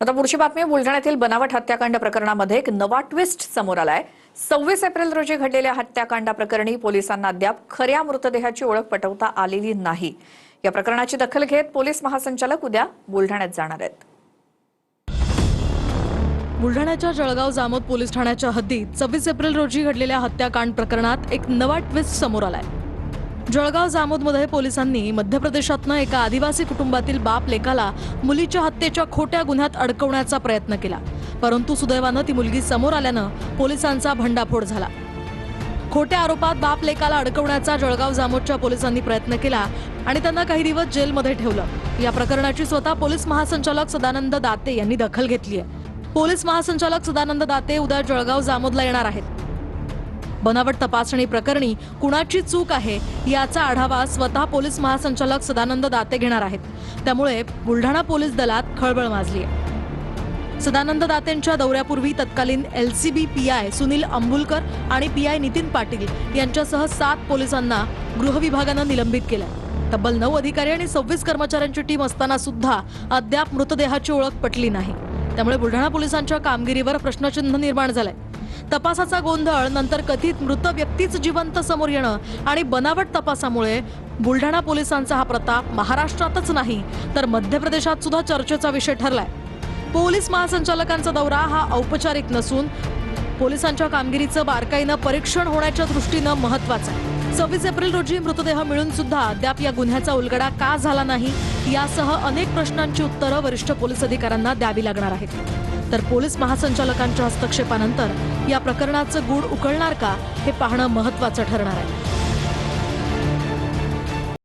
आता पुढची बातमी बुलढाण्यातील बनावट हत्याकांड प्रकरणामध्ये एक नवा ट्विस्ट समोर आलाय। 26 एप्रिल रोजी घडलेल्या हत्याकांड प्रकरणी पोलिसांना अद्याप खऱ्या मृतदेहाची ओळख पटवता आलेली नाही। या प्रकरणाची दखल घेत पोलीस महासंचालक उद्या बुलढाण्यात जाणार आहेत। बुलढाण्याच्या जळगाव जामोद पोलीस ठाण्याच्या हद्दीत 26 एप्रिल रोजी घडलेल्या हत्याकांड प्रकरणात एक नवा ट्विस्ट समोर आलाय। जळगाव जामोदमध्ये पोलिसांनी मध्य प्रदेशातनं एका आदिवासी कुटुंबातील बाप लेकाला मुलीच्या हत्येच्या खोट्या गुन्ह्यात अडकवण्याचा प्रयत्न केला, परंतु सुदैवानं ती मुलगी समोर आल्यानं पोलिसांचा भंडाफोड झाला। खोट्या आरोपात बाप लेकाला अडकवण्याचा जळगाव जामोदच्या पोलिसांनी प्रयत्न केला आणि त्यांना काही दिवस जेलमध्ये ठेवलं। या प्रकरणाची स्वतः पोलीस महासंचालक सदानंद दाते यांनी दखल घेतली आहे। पोलीस महासंचालक सदानंद दाते उद्या जळगाव जामोदला येणार आहेत। बनावट तपासणी प्रकरणी कुणाची चूक आहे याचा आढावा स्वतः पोलीस महासंचालक सदानंद दाते घेणार आहेत। त्यामुळे बुलढाणा पोलीस दलात खळबळ माजली आहे। सदानंद दातेंच्या दौऱ्यापूर्वी तत्कालीन LCB PI सुनील अंबुलकर आणि PI नितीन पाटील यांच्यासह 7 पोलिसांना गृह विभागानं निलंबित केलं। तब्बल 9 अधिकारी आणि 26 कर्मचाऱ्यांची टीम असताना सुद्धा अद्याप मृतदेहाची ओळख पटली नाही। त्यामुळे बुलढाणा पोलिसांच्या कामगिरीवर प्रश्नचिन्ह निर्माण झालंय। तपासाचा गोंधळ, नंतर कथित मृत व्यक्तीच जिवंत समोर येणं आणि बनावट तपासामुळे बुलढाणा पोलिसांचा हा प्रताप महाराष्ट्रातच नाही तर मध्य प्रदेशात सुद्धा चर्चेचा विषय ठरलाय। पोलीस महासंचालकांचा दौरा हा औपचारिक नसून पोलिसांच्या कामगिरीचं बारकाईनं परीक्षण होण्याच्या दृष्टीनं महत्त्वाचं आहे। 26 एप्रिल रोजी मृतदेह मिळून सुद्धा अद्याप या गुन्ह्याचा उलगडा का झाला नाही यासह अनेक प्रश्नांची उत्तरं वरिष्ठ पोलीस अधिकाऱ्यांना द्यावी लागणार आहेत। तर पोलीस महासंचालकांच्या हस्तक्षेपानंतर या प्रकरणाचं गूढ उकळणार का हे पाहणं महत्त्वाचं ठरणार आहे।